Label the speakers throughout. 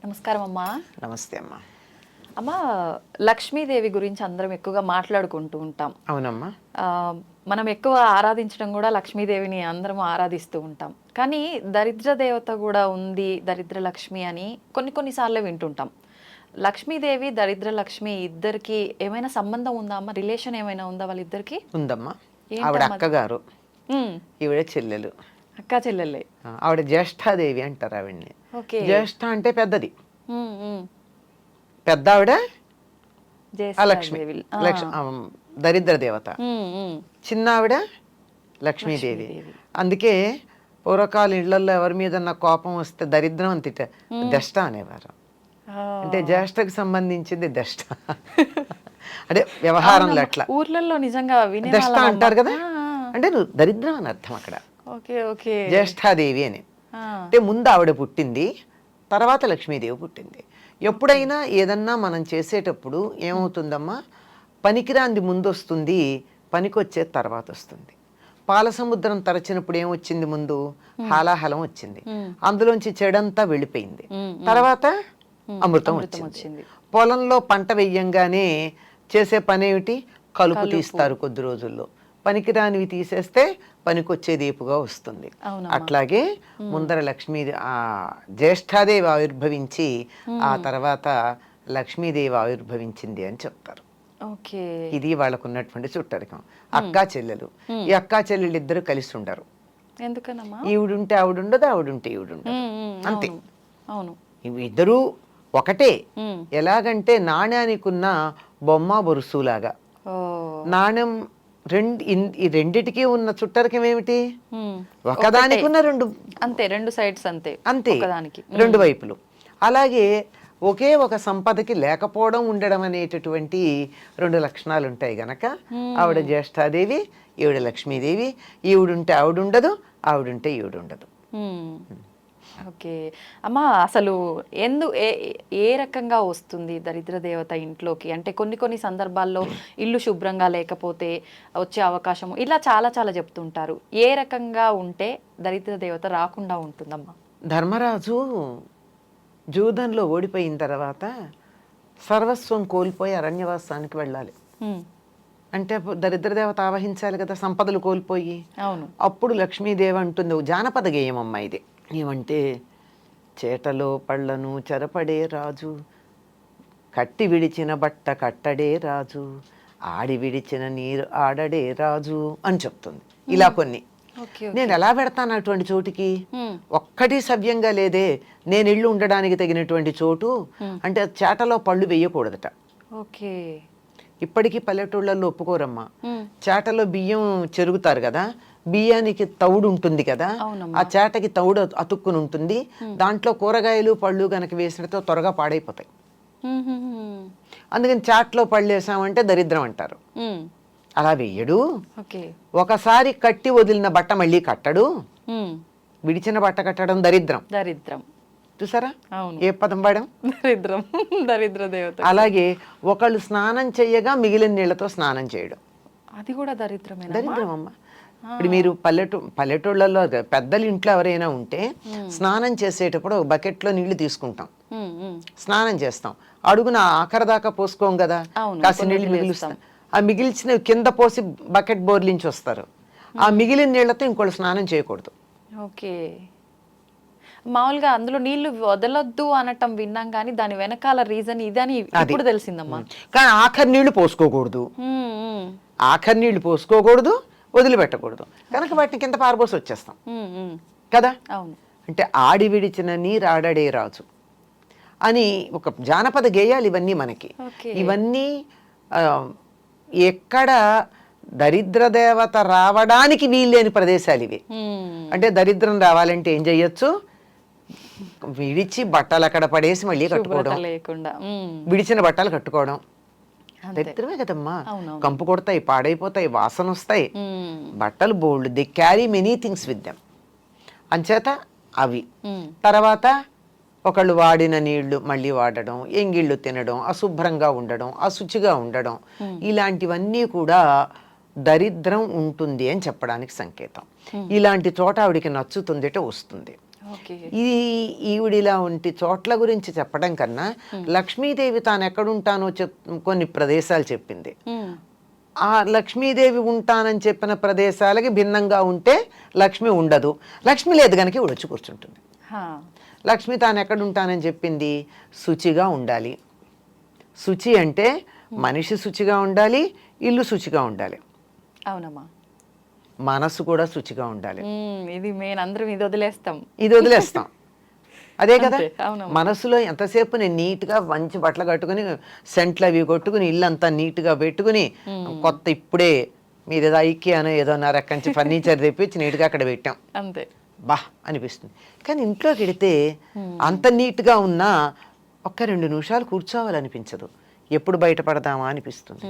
Speaker 1: నమస్కారం అమ్మా.
Speaker 2: నమస్తే అమ్మా.
Speaker 1: అమ్మా, లక్ష్మీదేవి గురించి అందరం ఎక్కువగా మాట్లాడుకుంటూ ఉంటాం.
Speaker 2: అవునమ్మా.
Speaker 1: మనం ఎక్కువ ఆరాధించడం కూడా లక్ష్మీదేవిని అందరం ఆరాధిస్తూ ఉంటాం. కానీ దరిద్ర దేవత కూడా ఉంది, దరిద్ర లక్ష్మి అని కొన్నిసార్లు వింటుంటాం. లక్ష్మీదేవి దరిద్ర లక్ష్మి ఇద్దరికి ఏమైనా సంబంధం ఉందా అమ్మా? రిలేషన్ ఏమైనా ఉందా వాళ్ళిద్దరికి?
Speaker 2: ఉందమ్మా. ఆవిడ అక్కగారు, ఈవిడ చెల్లెలు.
Speaker 1: అక్క చెల్లెళ్ళే.
Speaker 2: ఆవిడ జ్యేష్ఠాదేవి అంటారు ఆవిడ్ని. జ్యేష్ఠ అంటే పెద్దది, పెద్ద ఆవిడ లక్ష్మి, దరిద్ర దేవత. చిన్న ఆవిడ లక్ష్మీదేవి. అందుకే పూర్వకాల ఇళ్లలో ఎవరి మీద కోపం వస్తే దరిద్రం అని తిట్ట దష్ట అనేవారు. అంటే జ్యేష్ఠకు సంబంధించింది దష్ట. అంటే వ్యవహారంలో అట్లా
Speaker 1: ఊర్లలో నిజంగా
Speaker 2: దష్ట అంటారు కదా, అంటే నువ్వు దరిద్రం అని అర్థం అక్కడ. జ్యేష్ఠాదేవి అని అంటే ముందు ఆవిడ పుట్టింది, తర్వాత లక్ష్మీదేవి పుట్టింది. ఎప్పుడైనా ఏదన్నా మనం చేసేటప్పుడు ఏమవుతుందమ్మా, పనికిరాంది ముందు వస్తుంది, పనికొచ్చేది తర్వాత వస్తుంది. పాలసముద్రం తరచినప్పుడు ఏమొచ్చింది? ముందు హాలాహలం వచ్చింది, అందులోంచి చెడంతా వెళ్ళిపోయింది, తర్వాత అమృతం వచ్చింది. పొలంలో పంట వెయ్యంగానే చేసే పని ఏమిటి? కలుపు తీస్తారు కొద్ది రోజుల్లో. పనికిరానివి తీసేస్తే పనికొచ్చేది ఏపుగా వస్తుంది. అట్లాగే ముందర లక్ష్మీ జ్యేష్ఠాదేవి ఆవిర్భవించి ఆ తర్వాత లక్ష్మీదేవి ఆవిర్భవించింది అని చెప్తారు. ఇది వాళ్ళకు ఉన్నటువంటి చుట్టరికం. అక్కా చెల్లెలు. ఈ అక్కా చెల్లెలు ఇద్దరు కలిసి ఉండరు. ఈవిడుంటే ఆవిడుండదు, ఆవిడుంటే ఈవిడుండదు, అంతే. ఇద్దరు ఒకటే. ఎలాగంటే నాణ్యానికి ఉన్న బొమ్మ బొరుసులాగా. నాణ్యం ఈ రెండిటికి ఉన్న చుట్టరికం ఏమిటి? ఒకదానికి ఉన్న రెండు,
Speaker 1: అంతే, రెండు సైడ్స్, అంతే
Speaker 2: అంతే, రెండు వైపులు. అలాగే ఒకే ఒక సంపదకి లేకపోవడం, ఉండడం అనేటటువంటి రెండు లక్షణాలు ఉంటాయి గనక ఆవిడ జ్యేష్ఠాదేవి, ఈవిడ లక్ష్మీదేవి. ఈవిడుంటే ఆవిడుండదు, ఆవిడుంటే ఈవిడుండదు.
Speaker 1: ఓకే అమ్మా, అసలు ఏ రకంగా వస్తుంది దరిద్ర దేవత ఇంట్లోకి? అంటే కొన్ని సందర్భాల్లో ఇల్లు శుభ్రంగా లేకపోతే వచ్చే అవకాశం, ఇలా చాలా చెప్తుంటారు. ఏ రకంగా ఉంటే దరిద్ర దేవత రాకుండా ఉంటుందమ్మా?
Speaker 2: ధర్మరాజు జూదంలో ఓడిపోయిన తర్వాత సర్వస్వం కోల్పోయి అరణ్యవాసానికి వెళ్ళాలి. అంటే దరిద్ర దేవత ఆవహించాలి కదా, సంపదలు కోల్పోయి.
Speaker 1: అవును.
Speaker 2: అప్పుడు లక్ష్మీదేవి అంటుంది, జానపద గేయం అమ్మ ఇది. ఏమంటే, చేటలో పళ్ళను చెరపడే రాజు, కట్టి విడిచిన బట్ట కట్టడే రాజు, ఆడి విడిచిన నీరు ఆడడే రాజు అని చెప్తుంది. ఇలా కొన్ని. నేను ఎలా పెడతాను అటువంటి చోటికి? ఒక్కటి సవ్యంగా లేదే. నేను ఇల్లు ఉండడానికి తగినటువంటి చోటు అంటే చేటలో పళ్ళు వేయకూడదట. ఇప్పటికీ పల్లెటూళ్ళల్లో ఒప్పుకోరమ్మా. చేటలో బియ్యం చెరుగుతారు కదా, బియ్యానికి తౌడు ఉంటుంది కదా, ఆ చేటకి తౌడు అతుక్కుని ఉంటుంది. దాంట్లో కూరగాయలు పళ్ళు గనక వేసినతో త్వరగా పాడైపోతాయి. అందుకని చాట్లో పళ్ళు వేసామంటే దరిద్రం అంటారు. అలా వేయడు. ఒకసారి కట్టి వదిలిన బట్ట మళ్ళీ కట్టడు. విడిచిన బట్ట కట్టడం దరిద్రం. చూసారా ఏ పదం వాడాం?
Speaker 1: దరిద్రం, దరిద్ర దేవత.
Speaker 2: అలాగే ఒకళ్ళు స్నానం చెయ్యగా మిగిలిన నీళ్లతో స్నానం చేయడం, అది కూడా
Speaker 1: దరిద్రం
Speaker 2: అమ్మ. ఇప్పుడు మీరు పల్లెటూళ్ళలో పెద్దలు ఇంట్లో ఎవరైనా ఉంటే స్నానం చేసేటప్పుడు ఒక బకెట్లో నీళ్లు తీసుకుంటాం, స్నానం చేస్తాం, అడుగున ఆఖరి దాకా పోసుకోం కదా, కాసి నీళ్లు మిగిలిస్తాం. ఆ మిగిల్చిన కింద పోసి బకెట్ బోర్లించి వస్తారు. ఆ మిగిలిన నీళ్లతో ఇంకోళ్ళు స్నానం చేయకూడదు.
Speaker 1: మామూలుగా అందులో నీళ్లు వదలొద్దు అనటం విన్నాం, కానీ దాని వెనకాల రీజన్ ఇదని ఇప్పుడు తెలిసిందమ్మా.
Speaker 2: కానీ ఆఖరి నీళ్లు పోసుకోకూడదు, ఆఖరి నీళ్లు పోసుకోకూడదు, వదిలిపెట్టకూడదు. కనుక వాటిని కింద పారబోసి వచ్చేస్తాం కదా. అంటే ఆడి విడిచిన నీరు ఆడడే రాజు అని ఒక జానపద గేయాలు ఇవన్నీ మనకి. ఇవన్నీ ఎక్కడ దరిద్ర దేవత రావడానికి వీల్లేని ప్రదేశాలు ఇవి. అంటే దరిద్రం రావాలంటే ఏం చెయ్యొచ్చు? విడిచి బట్టలు అక్కడ పడేసి మళ్ళీ కట్టుకోవడం, విడిచిన బట్టలు కట్టుకోవడం దరిద్రమే కదమ్మా. కంపు కొడతాయి, పాడైపోతాయి, వాసన వస్తాయి. బట్టలు బోల్డ్, they carry many things with them. అంచేత అవి. తర్వాత ఒకళ్ళు వాడిన నీళ్లు మళ్ళీ వాడడం, ఎంగిళ్ళు తినడం, అశుభ్రంగా ఉండడం, అశుచిగా ఉండడం, ఇలాంటివన్నీ కూడా దరిద్రం ఉంటుంది అని చెప్పడానికి సంకేతం. ఇలాంటి చోట ఆవిడికి నచ్చుతుందిట వస్తుంది.
Speaker 1: ఓకే.
Speaker 2: ఇది ఈవిడిలా ఉంటి చోట్ల గురించి చెప్పడం కన్నా లక్ష్మీదేవి తాను ఎక్కడుంటానో కొన్ని ప్రదేశాలు చెప్పింది. ఆ లక్ష్మీదేవి ఉంటానని చెప్పిన ప్రదేశాలకి భిన్నంగా ఉంటే లక్ష్మి ఉండదు, లక్ష్మి లేదు కనుక ఈవిడ వచ్చి కూర్చుంటుంది. లక్ష్మి తాను ఎక్కడ ఉంటానని చెప్పింది, శుచిగా ఉండాలి. శుచి అంటే మనిషి శుచిగా ఉండాలి, ఇల్లు శుచిగా ఉండాలి.
Speaker 1: అవునమ్మా.
Speaker 2: మనసు కూడా శుచిగా ఉండాలి.
Speaker 1: ఇది మెయిన్, అందరం ఇది వదిలేస్తాం.
Speaker 2: అదే కదా. మనసులో ఎంతసేపు నేను నీట్గా మంచి బట్టలు కట్టుకుని సెంట్లు అవి కొట్టుకుని ఇల్లంతా నీట్గా పెట్టుకుని కొత్త ఇప్పుడే మీరు ఏదో ఐక్యానో ఏదో రకంచి ఫర్నిచర్ తెప్పించి నీట్గా అక్కడ పెట్టాం,
Speaker 1: అంతే
Speaker 2: బా అనిపిస్తుంది. కానీ ఇంట్లోకి వెడితే అంత నీట్గా ఉన్నా ఒక్క 2 నిమిషాలు కూర్చోవాలనిపించదు, ఎప్పుడు బయటపడదామా అనిపిస్తుంది.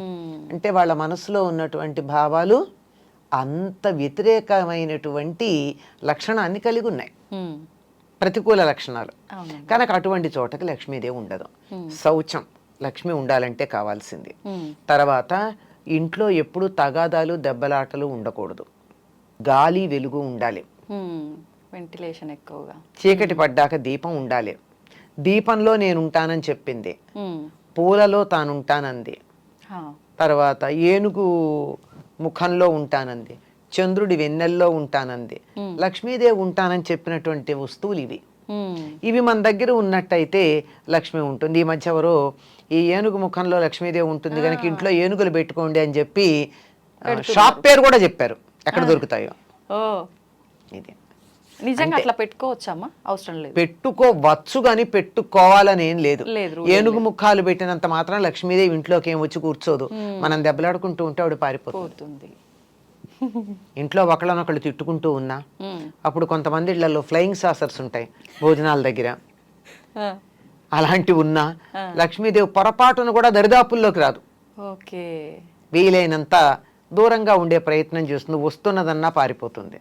Speaker 2: అంటే వాళ్ళ మనసులో ఉన్నటువంటి భావాలు అంత వ్యతిరేకమైనటువంటి లక్షణాన్ని కలిగి ఉన్నాయి, ప్రతికూల లక్షణాలు. కనుక అటువంటి చోటకి లక్ష్మీదేవి ఉండదు. శౌచం లక్ష్మి ఉండాలంటే కావాల్సింది. తర్వాత ఇంట్లో ఎప్పుడు తగాదాలు దెబ్బలాటలు ఉండకూడదు, గాలి వెలుగు ఉండాలి,
Speaker 1: వెంటిలేషన్ ఎక్కువగా.
Speaker 2: చీకటి పడ్డాక దీపం ఉండాలి. దీపంలో నేను ఉంటానని చెప్పింది, పూలలో తానుంటానంది. తర్వాత ఏనుగు ముఖంలో ఉంటానంది, చంద్రుడి వెన్నెల్లో ఉంటానంది. లక్ష్మీదేవి ఉంటానని చెప్పినటువంటి వస్తువులు ఇవి. ఇవి మన దగ్గర ఉన్నట్టయితే లక్ష్మి ఉంటుంది. ఈ మధ్య ఎవరో ఈ ఏనుగు ముఖంలో లక్ష్మీదేవి ఉంటుంది కనుక ఇంట్లో ఏనుగులు పెట్టుకోండి అని చెప్పి షాప్ పేరు కూడా చెప్పారు, ఎక్కడ దొరుకుతాయో. ఇది
Speaker 1: నిజంగా అట్లా పెట్టుకోవచ్చమ్మా? అవసరం లేదు.
Speaker 2: పెట్టుకోవచ్చు కానీ పెట్టుకోవాలని ఏం లేదు. ఏనుగు ముఖాలు పెట్టినంత మాత్రం లక్ష్మీదేవి ఇంట్లోకి ఏం వచ్చి కూర్చోదు. మనం దెబ్బలాడుకుంటూ ఉంటే ఆవిడ పారిపోతుంది. ఇంట్లో ఒకళ్ళనొకళ్ళు తిట్టుకుంటూ ఉన్నా, అప్పుడు కొంతమంది ఇళ్లలో ఫ్లయింగ్ సాసర్స్ ఉంటాయి భోజనాల దగ్గర, అలాంటివి ఉన్నా లక్ష్మీదేవి పొరపాటును కూడా దరిదాపుల్లోకి రాదు. వీలైనంత దూరంగా ఉండే ప్రయత్నం చేస్తుంది, వస్తున్నదన్నా పారిపోతుంది.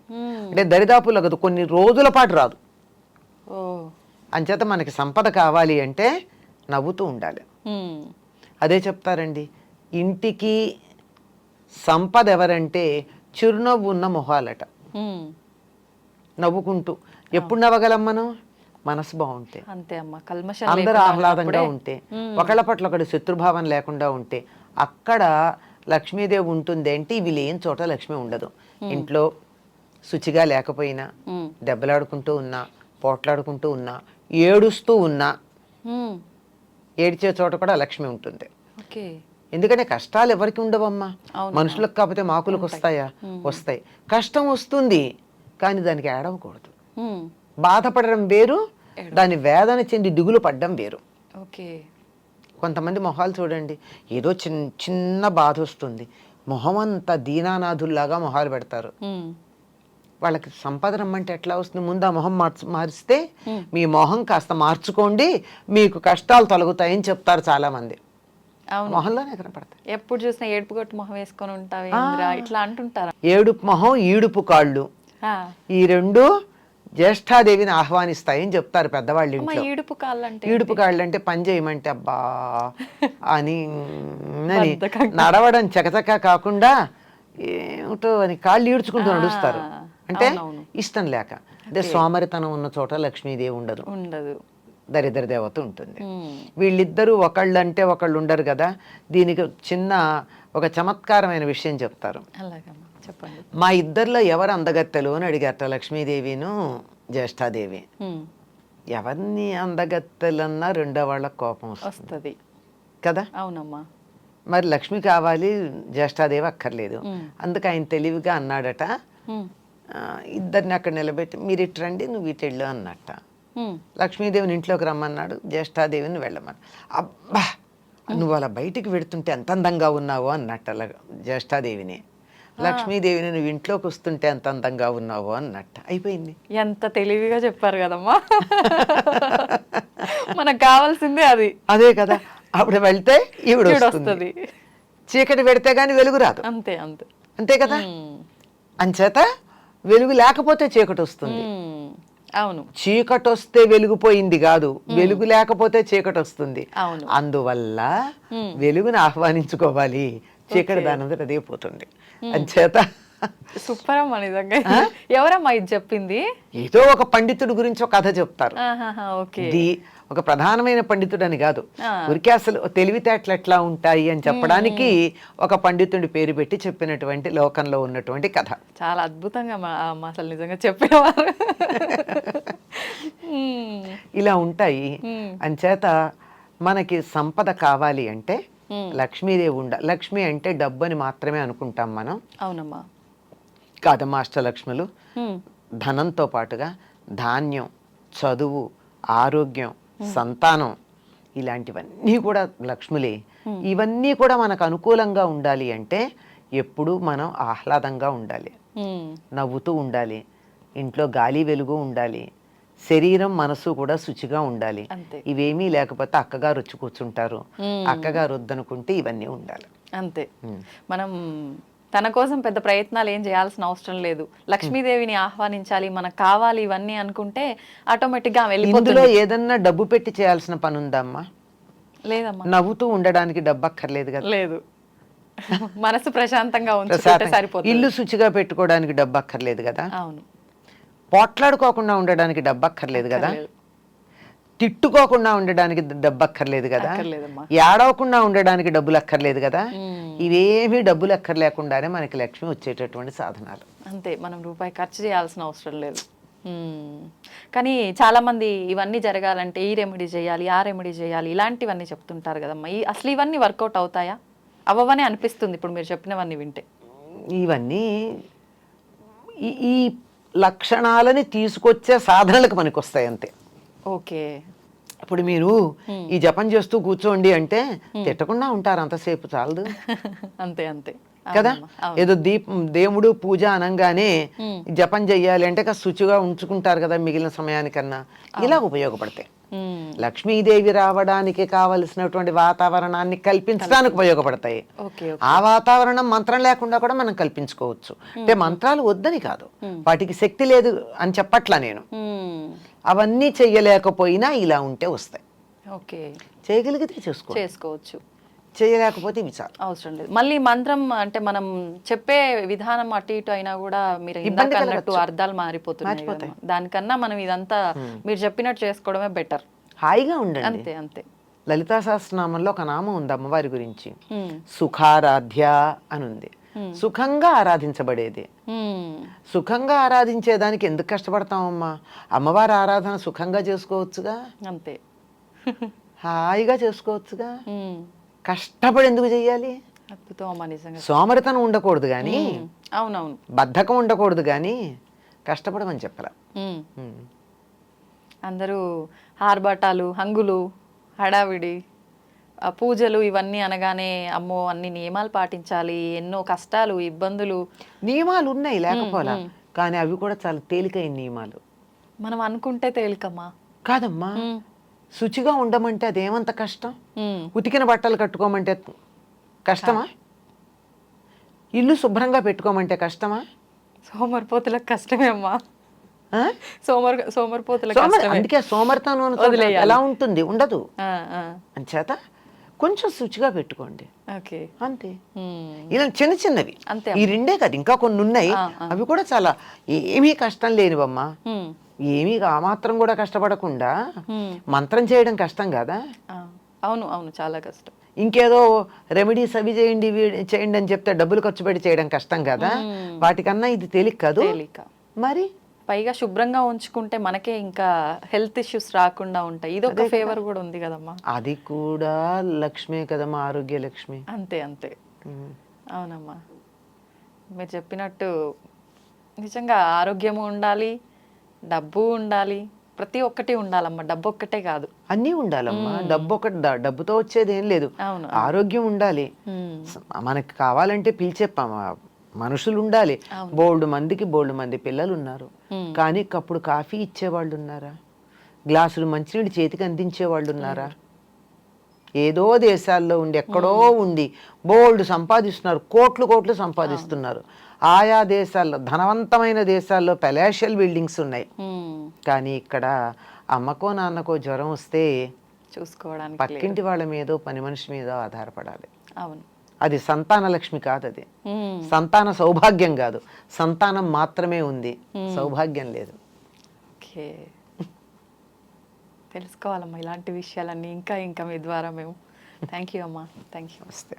Speaker 2: అంటే దరిదాపుల్లో కదా, కొన్ని రోజుల పాటు రాదు. అంచేత మనకి సంపద కావాలి అంటే నవ్వుతూ ఉండాలి. అదే చెప్తారండి, ఇంటికి సంపద ఎవరంటే చిరునవ్వు ఉన్న మొహాలట. నవ్వుకుంటూ ఎప్పుడు నవ్వగలం మనం? మనసు బాగుంటే, అందరూ ఆహ్లాదంగా ఉంటే, ఒకళ్ళ పట్ల ఒకటి శత్రుభావం లేకుండా ఉంటే అక్కడ లక్ష్మీదేవి ఉంటుంది. అంటే ఇవి లేని చోట లక్ష్మి ఉండదు. ఇంట్లో శుచిగా లేకపోయినా, దెబ్బలాడుకుంటూ ఉన్నా, పోట్లాడుకుంటూ ఉన్నా, ఏడుస్తూ ఉన్నా, ఏడ్చే చోట కూడా లక్ష్మి ఉంటుంది. ఎందుకంటే కష్టాలు ఎవరికి ఉండవమ్మా, మనుషులకు కాకపోతే మాకులకు వస్తాయా? వస్తాయి. కష్టం వస్తుంది కానీ దానికి ఏడవకూడదు. బాధపడడం వేరు, దాని వేదన చెంది దిగులు పడ్డం వేరు. కొంతమంది మొహాలు చూడండి, ఏదో చిన్న బాధ వస్తుంది, మొహం అంతా దీనానాథుల్లాగా మొహాలు పెడతారు. వాళ్ళకి సంపద రమ్మంటే ఎట్లా వస్తుంది? ముందు ఆ మొహం మారిస్తే మీ మొహం కాస్త మార్చుకోండి, మీకు కష్టాలు తొలగుతాయని చెప్తారు చాలా మంది. మొహంలోనే కనపడతాయి.
Speaker 1: ఎప్పుడు చూసినా ఏడుపు కొట్టు మొహం వేసుకొని ఉంటావు ఇట్లా అంటుంటారు.
Speaker 2: ఏడుపు మొహం, ఈడుపు కాళ్ళు, ఈ రెండు జ్యేష్ఠాదేవిని ఆహ్వానిస్తాయని చెప్తారు పెద్దవాళ్ళు ఇంట్లో. ఈడుపు కాళ్ళు అంటే పని చేయమంటే అబ్బా అని నడవడం చకచక కాకుండా ఏమిటో అని కాళ్ళు ఈడ్చుకుంటూ నడుస్తారు. అంటే ఇష్టం లేక. అంటే సోమరితనం ఉన్న చోట లక్ష్మీదేవి ఉండదు, దరిద్ర దేవత ఉంటుంది. వీళ్ళిద్దరూ ఒకళ్ళు అంటే ఒకళ్ళు ఉండరు కదా. దీనికి చిన్న ఒక చమత్కారమైన విషయం చెప్తారు. మా ఇద్దరిలో ఎవరు అందగత్తెలు అని అడిగారట లక్ష్మీదేవిను జ్యేష్ఠాదేవి. ఎవరిని అందగత్తెలన్నా రెండో వాళ్ళకి కోపం వస్తుంది కదా. అవునమ్మా. మరి లక్ష్మి కావాలి, జ్యేష్ఠాదేవి అక్కర్లేదు. అందుకు ఆయన తెలివిగా అన్నాడట, ఇద్దరిని అక్కడ నిలబెట్టి మీరు ఇటు రండి, నువ్వు ఇటు వెళ్ళు అన్నట్ట. లక్ష్మీదేవిని ఇంట్లోకి రమ్మన్నాడు, జ్యేష్ఠాదేవిని వెళ్ళమన్నాడు. అబ్బా నువ్వు అలా బయటికి వెడుతుంటే ఎంత అందంగా ఉన్నావో అన్నట్ట జ్యేష్ఠాదేవిని. లక్ష్మీదేవిని నువ్వు ఇంట్లోకి వస్తుంటే ఎంత అందంగా ఉన్నావో అన్నట్ట. అయిపోయింది.
Speaker 1: ఎంత తెలివిగా చెప్పారు కదమ్మా. మనకు కావాల్సిందే అది.
Speaker 2: అదే కదా. అప్పుడు వెళ్తే ఈవిడ వస్తుంది, చీకటి పెడితే గాని వెలుగు రాదు. అంతే అంతే అంతే కదా. అంచేత వెలుగు లేకపోతే చీకటి వస్తుంది.
Speaker 1: అవును,
Speaker 2: చీకటి వస్తే వెలుగుపోయింది కాదు, వెలుగు లేకపోతే చీకటి వస్తుంది. అందువల్ల వెలుగుని ఆహ్వానించుకోవాలి, చీకటి దానంతట అదే పోతుంది. అంచేత
Speaker 1: సూపర్ అమ్మా నిజంగా. ఎవరమ్మా ఇది చెప్పింది?
Speaker 2: ఏదో ఒక పండితుడి గురించి ఒక కథ చెప్తారు.
Speaker 1: ఓకే.
Speaker 2: ఇది ఒక ప్రధానమైన పండితుడు అని కాదు, ఊరికే అసలు తెలివితేటలు ఎట్లా ఉంటాయి అని చెప్పడానికి ఒక పండితుడి పేరు పెట్టి చెప్పినటువంటి లోకంలో ఉన్నటువంటి కథ.
Speaker 1: చాలా అద్భుతంగా అసలు నిజంగా చెప్పేవారు.
Speaker 2: ఇలా ఉంటాయి. అంచేత మనకి సంపద కావాలి అంటే లక్ష్మీదేవి లక్ష్మి అంటే డబ్బు అని మాత్రమే అనుకుంటాం మనం.
Speaker 1: అవునమ్మా.
Speaker 2: కాదమ్మా, అష్టలక్ష్ములు ధనంతో పాటుగా ధాన్యం, చదువు, ఆరోగ్యం, సంతానం ఇలాంటివన్నీ కూడా లక్ష్ములే. ఇవన్నీ కూడా మనకు అనుకూలంగా ఉండాలి అంటే ఎప్పుడూ మనం ఆహ్లాదంగా ఉండాలి, నవ్వుతూ ఉండాలి, ఇంట్లో గాలి వెలుగు ఉండాలి, శరీరం మనసు కూడా శుచిగా ఉండాలి. ఇవేమీ లేకపోతే అక్కగారు వచ్చి కూర్చుంటారు, అక్కగారు వద్దనుకుంటే ఇవన్నీ ఉండాలి.
Speaker 1: అంతే. మనం తన కోసం పెద్ద ప్రయత్నాలు ఏం చేయాల్సిన అవసరం లేదు. లక్ష్మీదేవిని ఆహ్వానించాలి, మనకు కావాలి ఇవన్నీ అనుకుంటే ఆటోమేటిక్ గా వెళ్ళిపోతుంది.
Speaker 2: ఇందులో ఏదన్నా డబ్బు పెట్టి చేయాల్సిన పని ఉందమ్మా?
Speaker 1: లేదమ్మా.
Speaker 2: నవ్వుతూ ఉండడానికి డబ్బు అక్కర్లేదు కదా.
Speaker 1: లేదు. మనసు ప్రశాంతంగా ఉంచుకుంటే సరిపోతుంది.
Speaker 2: ఇల్లు శుచిగా పెట్టుకోవడానికి డబ్బు అక్కర్లేదు కదా.
Speaker 1: అవును.
Speaker 2: పోట్లాడుకోకుండా ఉండడానికి డబ్బు అక్కర్లేదు కదా. తిట్టుకోకుండా ఉండడానికి డబ్బు అక్కర్లేదు కదా. ఏడవకుండా ఉండడానికి డబ్బులు అక్కర్లేదు కదా. ఇవేమీ డబ్బులు అక్కర్లేకుండానే మనకి లక్ష్మి వచ్చేటటువంటి సాధనాలు.
Speaker 1: అంతే, మనం రూపాయి ఖర్చు చేయాల్సిన అవసరం లేదు. కానీ చాలా మంది ఇవన్నీ జరగాలంటే ఈ రెమెడీ చేయాలి, ఆ రెమెడీ చేయాలి, ఇలాంటివన్నీ చెప్తుంటారు కదమ్మా. అసలు ఇవన్నీ వర్కౌట్ అవుతాయా? అవ్వవనే అనిపిస్తుంది ఇప్పుడు మీరు చెప్పినవన్నీ వింటే.
Speaker 2: ఇవన్నీ ఈ లక్షణాలని తీసుకొచ్చే సాధనలకు మనకు వస్తాయి అంతే.
Speaker 1: ఓకే.
Speaker 2: ఇప్పుడు మీరు ఈ జపం చేస్తూ కూర్చోండి అంటే తిట్టకుండా ఉంటారు, అంతసేపు చాలదు.
Speaker 1: అంతే అంతే
Speaker 2: కదా. ఏదో దేవుడు పూజ అనగానే జపం చెయ్యాలి అంటే శుచిగా ఉంచుకుంటారు కదా మిగిలిన సమయానికన్నా. ఇలా ఉపయోగపడతాయి. లక్ష్మీదేవి రావడానికి కావలసినటువంటి వాతావరణాన్ని కల్పించడానికి ఉపయోగపడతాయి. ఆ వాతావరణం మంత్రం లేకుండా కూడా మనం కల్పించుకోవచ్చు. అంటే మంత్రాలు వద్దని కాదు, వాటికి శక్తి లేదు అని చెప్పట్లా నేను. అవన్నీ చెయ్యలేకపోయినా ఇలా ఉంటే వస్తాయి. చేయగలిగితే చేసుకోవచ్చు, చేయలేకపోతే ఇవి చాలు,
Speaker 1: అవసరం లేదు. మళ్ళీ మంత్రం అంటే మనం చెప్పే విధానం అటు ఇటు అయినా కూడా మీరు అన్నట్టు అర్థాలు మారిపోతున్నాయి. దానికన్నా మనం ఇదంతా మీరు చెప్పినట్టు చేసుకోవడమే బెటర్.
Speaker 2: హాయిగా ఉండండి.
Speaker 1: అంతే అంతే.
Speaker 2: లలితా సహస్రనామంలో ఒక నామం ఉంది అమ్మవారి గురించి, సుఖారాధ్య అని ఉంది. సుఖంగా ఆరాధించబడేది. సుఖంగా ఆరాధించేదానికి ఎందుకు కష్టపడతామమ్మా? అమ్మవారి ఆరాధన సుఖంగా చేసుకోవచ్చుగా.
Speaker 1: అంతే,
Speaker 2: హాయిగా చేసుకోవచ్చుగా. కష్టపడి ఎందుకు చెయ్యాలి? సోమరితనం ఉండకూడదు కానీ,
Speaker 1: అవునవును,
Speaker 2: బద్ధకం ఉండకూడదు కానీ కష్టపడమని చెప్పరా.
Speaker 1: అందరూ ఆర్భాటాలు, హంగులు, హడావిడి, పూజలు ఇవన్నీ అనగానే అమ్మో అన్ని నియమాలు పాటించాలి, ఎన్నో కష్టాలు, ఇబ్బందులు.
Speaker 2: నియమాలు ఉన్నాయి లేకపోలా, కానీ అవి కూడా చాలా తేలికైన నియమాలు.
Speaker 1: మనం అనుకుంటే తేలికమ్మా.
Speaker 2: కాదమ్మా, శుచిగా ఉండమంటే అదేమంత కష్టం? ఉతికిన బట్టలు కట్టుకోమంటే కష్టమా? ఇల్లు శుభ్రంగా పెట్టుకోమంటే కష్టమా?
Speaker 1: సోమరిపోతులకు కష్టమే అమ్మా. సోమరిపోతులకు
Speaker 2: అందుకే సోమరితనం ఎలా ఉంటుంది? ఉండదు. అంచేత కొంచెం శుచిగా పెట్టుకోండి అంతే. ఇలా చిన్న చిన్నవి ఈ రెండే కదా, ఇంకా కొన్ని ఉన్నాయి. అవి కూడా చాలా ఏమీ కష్టం లేనివమ్మా. ఏమీ ఆ మాత్రం కూడా కష్టపడకుండా మంత్రం చేయడం కష్టం కదా.
Speaker 1: అవును అవును, చాలా కష్టం.
Speaker 2: ఇంకేదో రెమెడీస్ అవి చేయండి చేయండి అని చెప్తే డబ్బులు ఖర్చు పెట్టి చేయడం కష్టం కదా. వాటికన్నా ఇది తేలిక కాదు. మరి
Speaker 1: పైగా శుభ్రంగా ఉంచుకుంటే మనకే ఇంకా హెల్త్ ఇష్యూస్ రాకుండా ఉంటాయి. ఇది ఒక ఫేవర్ కూడా ఉంది కదమ్మా.
Speaker 2: అది కూడా లక్ష్మే కదమ్మా, ఆరోగ్య లక్ష్మి.
Speaker 1: అంతే అంతే. అవునమ్మా, మీరు చెప్పినట్టు నిజంగా ఆరోగ్యము ఉండాలి, డబ్బు ఉండాలి, ప్రతి ఒక్కటి ఉండాలమ్మా. డబ్బు ఒక్కటే కాదు,
Speaker 2: అన్నీ ఉండాలమ్మా. డబ్బు ఒకటి, డబ్బుతో వచ్చేది ఏం లేదు. ఆరోగ్యం ఉండాలి. మనకి కావాలంటే పిలిచే మనుషులు ఉండాలి. బోల్డ్ మంది పిల్లలు ఉన్నారు, కానీ కప్పుడు కాఫీ ఇచ్చేవాళ్ళు ఉన్నారా? గ్లాసులు మంచినీళ్ళు చేతికి అందించే వాళ్ళు ఉన్నారా? ఏదో దేశాల్లో ఉండి ఎక్కడో ఉండి బోల్డ్ సంపాదిస్తున్నారు, కోట్లు సంపాదిస్తున్నారు. ఆయా దేశాల్లో, ధనవంతమైన దేశాల్లో పెలాషియల్ బిల్డింగ్స్ ఉన్నాయి. కానీ ఇక్కడ అమ్మకో నాన్నకో జ్వరం వస్తే
Speaker 1: చూసుకోవడానికి
Speaker 2: పక్కింటి వాళ్ళ మీదో పని మనిషి మీదో ఆధారపడాలి.
Speaker 1: అవును,
Speaker 2: అది సంతాన లక్ష్మి కాదు, అది
Speaker 1: మ్మ్.
Speaker 2: సంతాన సౌభాగ్యం కాదు. సంతానం మాత్రమే ఉంది, సౌభాగ్యం లేదు.
Speaker 1: ఓకే, తెలుసుకోవాలమ్మా ఇలాంటి విషయాలన్నీ ఇంకా ఇంకా మీ ద్వారా మేము. థ్యాంక్ యూ అమ్మా, థ్యాంక్ యూ.
Speaker 2: వస్తే